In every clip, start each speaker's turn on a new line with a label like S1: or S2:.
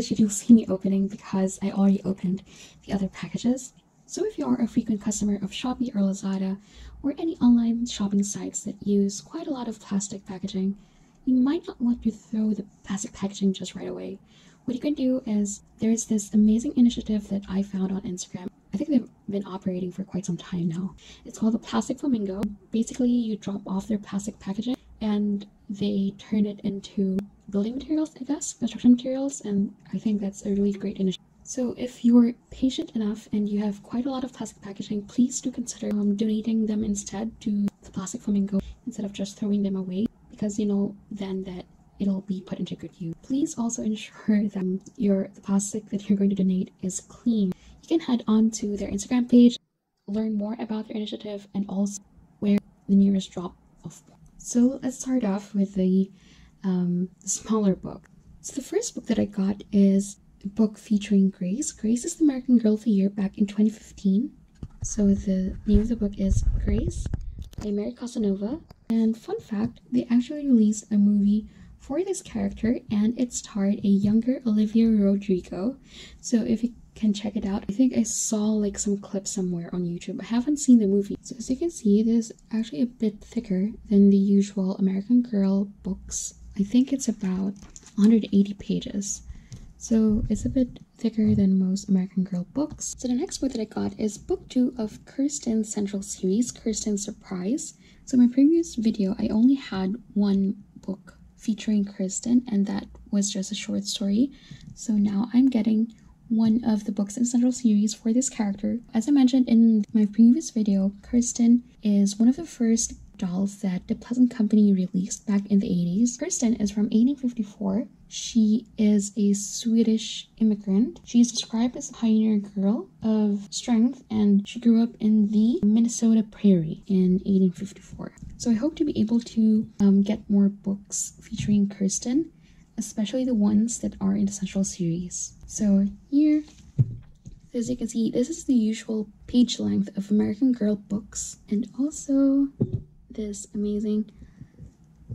S1: package you'll see me opening because I already opened the other packages. So if you are a frequent customer of Shopee or Lazada or any online shopping sites that use quite a lot of plastic packaging, you might not want to throw the plastic packaging just right away. What you can do is, there's this amazing initiative that I found on Instagram. I think they've been operating for quite some time now. It's called the Plastic Flamingo. Basically, you drop off their plastic packaging and they turn it into building materials, I guess, construction materials, and I think that's a really great initiative. So if you're patient enough and you have quite a lot of plastic packaging, please do consider donating them instead to the Plastic Flamingo instead of just throwing them away, because then that it'll be put into good use. Please also ensure that the plastic that you're going to donate is clean. You can head on to their Instagram page, learn more about their initiative, and also where the nearest drop-off. So let's start off with the smaller book. So the first book that I got is a book featuring Grace. Grace is the American Girl of the Year back in 2015. So the name of the book is Grace by Mary Casanova. And fun fact, they actually released a movie for this character, and it starred a younger Olivia Rodrigo. So if you can check it out, I think I saw like some clips somewhere on YouTube. I haven't seen the movie. So as you can see, it is actually a bit thicker than the usual American Girl books. I think it's about 180 pages. So it's a bit thicker than most American Girl books. So the next book that I got is book 2 of Kirsten's central series, Kirsten's Surprise. So in my previous video, I only had one book featuring Kirsten, and that was just a short story. So now I'm getting one of the books in the central series for this character. As I mentioned in my previous video, Kirsten is one of the first dolls that the Pleasant Company released back in the 80s. Kirsten is from 1854. She is a Swedish immigrant. She is described as a pioneer girl of strength, and she grew up in the Minnesota Prairie in 1854. So I hope to be able to get more books featuring Kirsten, especially the ones that are in the central series. So here, as you can see, this is the usual page length of American Girl books, and also this amazing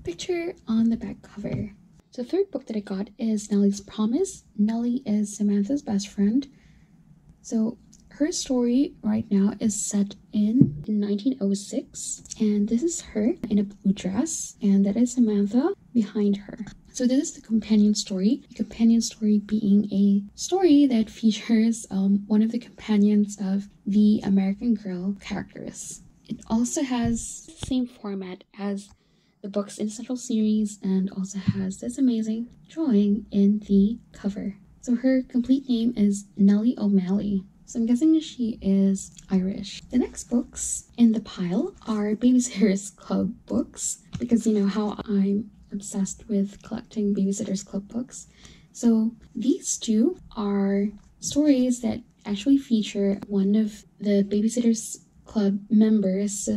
S1: picture on the back cover. So the third book that I got is Nellie's Promise. Nellie is Samantha's best friend. So her story right now is set in 1906, and this is her in a blue dress, and that is Samantha behind her. So this is the companion story. The companion story being a story that features one of the companions of the American Girl characters. It also has the same format as the books in the central series, and also has this amazing drawing in the cover. So her complete name is Nellie O'Malley. So I'm guessing she is Irish. The next books in the pile are Babysitter's Club books, because you know how I'm obsessed with collecting Babysitter's Club books. So these two are stories that actually feature one of the Babysitter's Club members'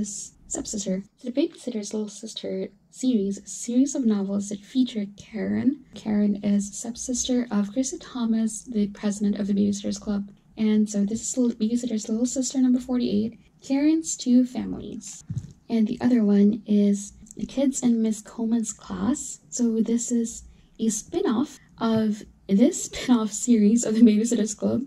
S1: stepsister. So the Babysitter's Little Sister series is a series of novels that feature Karen. Karen is stepsister of Chrissy Thomas, the president of the Babysitter's Club. And so this is Babysitter's Little Sister number 48, Karen's Two Families. And the other one is The Kids in Miss Coleman's Class. So this is a spin-off of this spin-off series of the Babysitter's Club.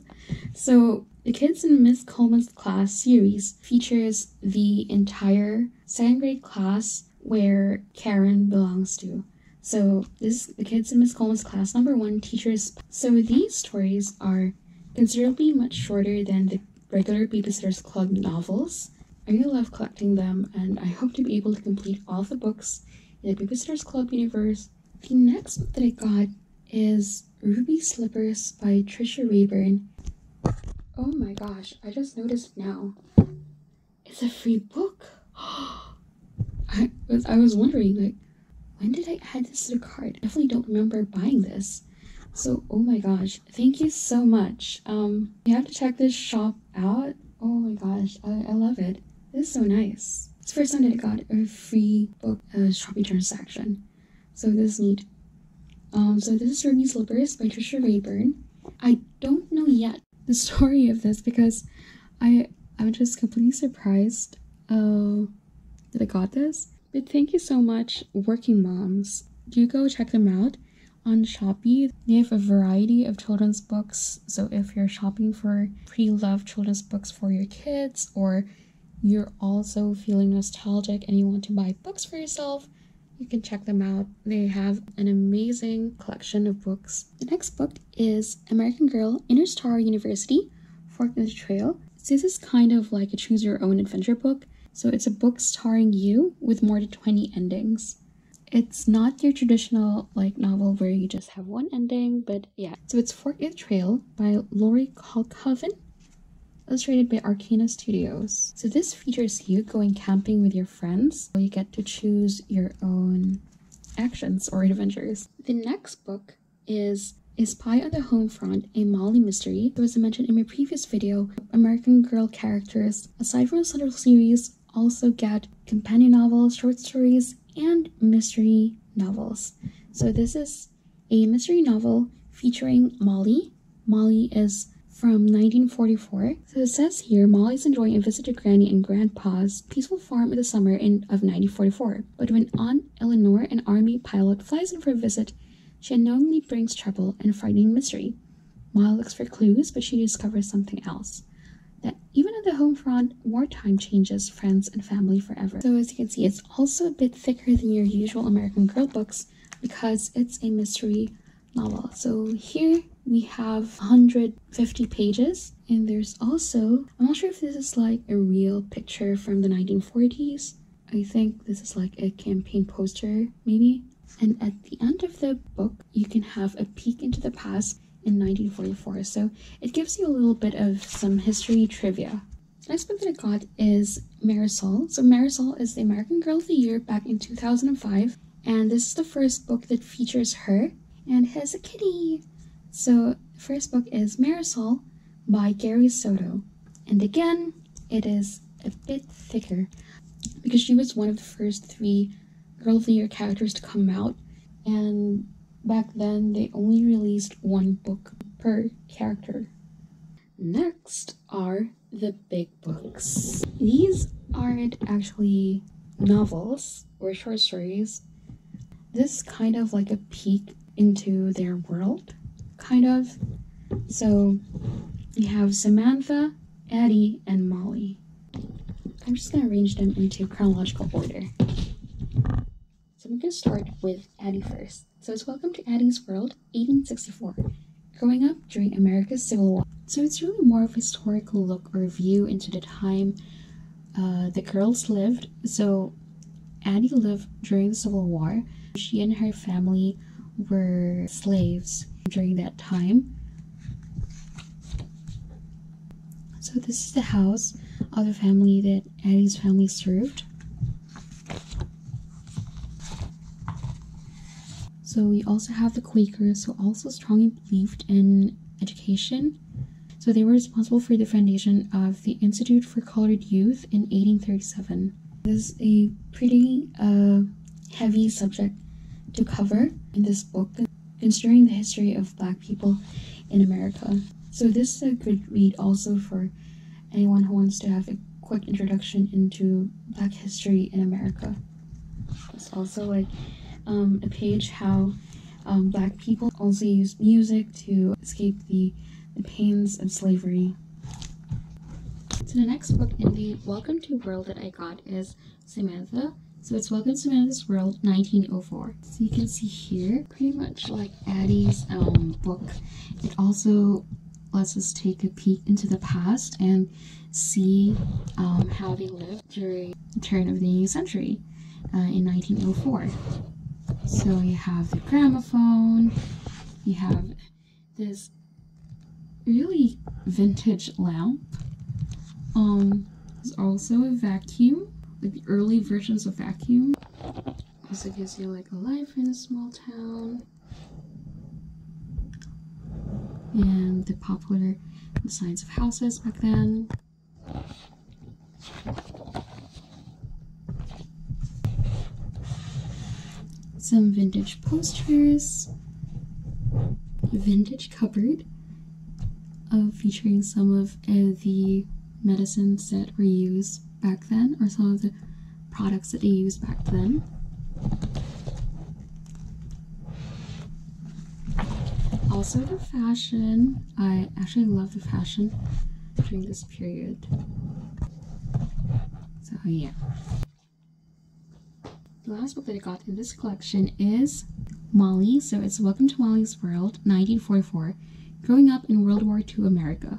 S1: So The Kids in Miss Coleman's Class series features the entire second grade class where Karen belongs to. So this is The Kids in Miss Coleman's Class number 1, teachers. So these stories are considerably much shorter than the regular Babysitter's Club novels. I really love collecting them, and I hope to be able to complete all of the books in the Babysitter's Club universe. The next book that I got is Ruby Slippers by Trisha Rayburn. Oh my gosh, I just noticed now. It's a free book. I was wondering, like, when did I add this to the cart? I definitely don't remember buying this. So, oh my gosh, thank you so much. You have to check this shop out. Oh my gosh, I love it. This is so nice. It's the first time that I got a free book Shopee transaction. So this is neat. So this is Ruby Slippers by Trisha Rayburn. I don't know yet the story of this because I'm just completely surprised that I got this. But thank you so much, working moms. Do go check them out On Shopee, they have a variety of children's books. So if you're shopping for pre-loved children's books for your kids, or you're also feeling nostalgic and you want to buy books for yourself, you can check them out. They have an amazing collection of books. The next book is American Girl Interstar University, Fork in the Trail. So this is kind of like a choose your own adventure book. So it's a book starring you with more than 20 endings. It's not your traditional like novel where you just have one ending, but yeah. So it's Fork in the Trail by Lori Colcoven, illustrated by Arcana Studios. So this features you going camping with your friends. You get to choose your own actions or adventures. The next book is Spy on the Home Front, a Molly mystery. As I mentioned in my previous video, American Girl characters, aside from the central series, also get companion novels, short stories, and mystery novels. So this is a mystery novel featuring Molly. Molly is from 1944. So it says here, Molly's enjoying a visit to Granny and Grandpa's peaceful farm in the summer of 1944. But when Aunt Eleanor, an army pilot, flies in for a visit, she unknowingly brings trouble and a frightening mystery. Molly looks for clues, but she discovers something else. That even at the home front, wartime changes friends and family forever. So as you can see, it's also a bit thicker than your usual American Girl books because it's a mystery novel. So here we have 150 pages, and there's also, I'm not sure if this is like a real picture from the 1940s. I think this is like a campaign poster, maybe. And at the end of the book, you can have a peek into the past in 1944, so it gives you a little bit of some history trivia. The next book that I got is Marisol. So Marisol is the American Girl of the Year back in 2005, and this is the first book that features her and has a kitty. So the first book is Marisol by Gary Soto, and again, it is a bit thicker because she was one of the first 3 Girl of the Year characters to come out, and back then they only released 1 book per character. Next are the big books. These aren't actually novels or short stories. This is kind of like a peek into their world, kind of. So you have Samantha, Addie, and Molly. I'm just gonna arrange them into chronological order. So I'm going to start with Addie first. So it's Welcome to Addie's World, 1864. Growing up during America's Civil War. So it's really more of a historical look or view into the time the girls lived. So Addie lived during the Civil War. She and her family were slaves during that time. So this is the house of the family that Addie's family served. So we also have the Quakers, who also strongly believed in education. So they were responsible for the foundation of the Institute for Colored Youth in 1837. This is a pretty heavy subject to cover in this book, considering the history of Black people in America. So this is a good read also for anyone who wants to have a quick introduction into Black history in America. It's also like a page how Black people also used music to escape the pains of slavery. So the next book in the Welcome to World that I got is Samantha. So it's Welcome to Samantha's World, 1904. So you can see here, pretty much like Addie's book, it also lets us take a peek into the past and see how they lived during the turn of the new century in 1904. So you have the gramophone, you have this really vintage lamp. There's also a vacuum, like the early versions of vacuum. Also gives you like a life in a small town. And the popular designs of houses back then. Some vintage posters, a vintage cupboard featuring some of the medicines that were used back then, or some of the products that they used back then. Also the fashion. I actually love the fashion during this period. So yeah. The last book that I got in this collection is Molly. So it's Welcome to Molly's World, 1944, Growing Up in World War II America.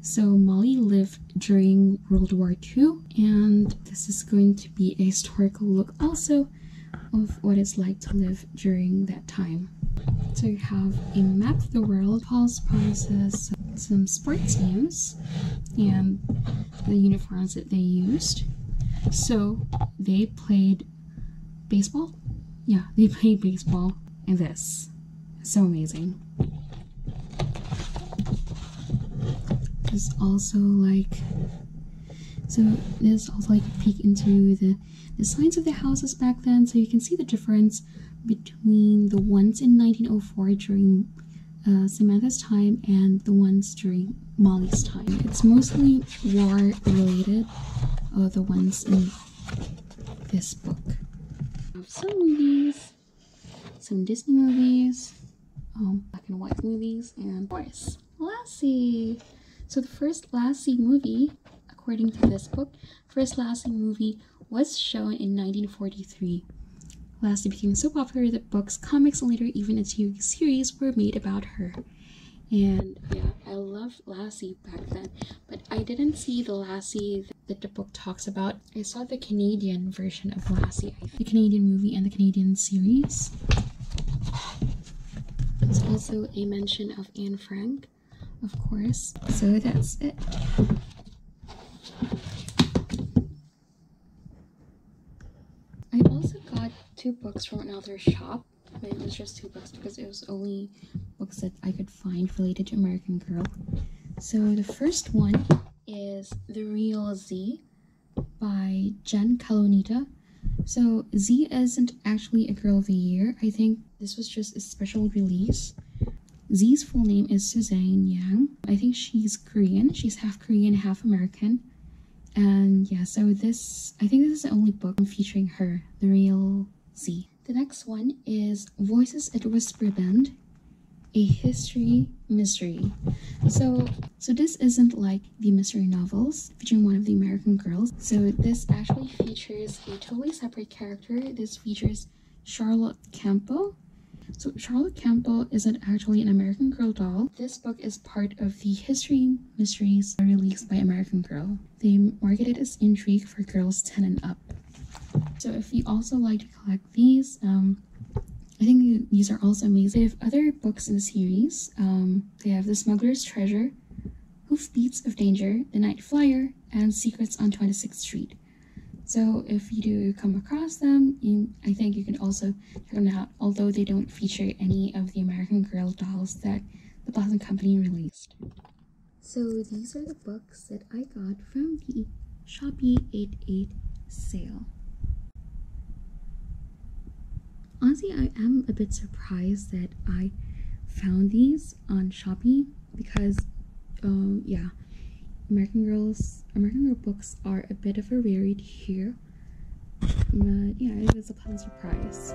S1: So Molly lived during World War II, and this is going to be a historical look also of what it's like to live during that time. So you have a map of the world, Paul's promises, some sports news, and the uniforms that they used. So they played baseball? Yeah, they played baseball in this. So amazing. There's also like, so there's also like a peek into the designs of the houses back then, so you can see the difference between the ones in 1904 during Samantha's time and the ones during Molly's time. It's mostly war related, the ones in this book. I have some movies, some Disney movies, black and white movies, and of course, Lassie. So the first Lassie movie, according to this book, first Lassie movie was shown in 1943. Lassie became so popular that books, comics, and later even a TV series were made about her. And yeah, I loved Lassie back then, but I didn't see the Lassie that the book talks about. I saw the Canadian version of Lassie, the Canadian movie and the Canadian series. There's also a mention of Anne Frank, of course. So that's it. I also got 2 books from another shop, but it was just 2 books because it was only books that I could find related to American Girl. So the first one is The Real Z by Jen Calonita. So Z isn't actually a Girl of the Year. I think this was just a special release. Z's full name is Suzanne Yang. I think she's Korean. She's half Korean, half American. And yeah, so this, I think this is the only book featuring her, The Real Z. The next one is Voices at Whisper Bend, a history mystery. So this isn't like the mystery novels featuring one of the American girls. So this actually features a totally separate character. This features Charlotte Campbell. So Charlotte Campbell isn't actually an American Girl doll. This book is part of the History Mysteries released by American Girl. They market it as intrigue for girls 10 and up. So if you also like to collect these, I think these are also amazing. They have other books in the series. They have The Smuggler's Treasure, Hoofbeats of Danger, The Night Flyer, and Secrets on 26th Street. So if you do come across them, I think you can also check them out, although they don't feature any of the American Girl dolls that the Blossom Company released. So these are the books that I got from the Shopee 88 sale. Honestly, I am a bit surprised that I found these on Shopee because, yeah, American Girl books are a bit of a rarity here, but yeah, it was a pleasant surprise.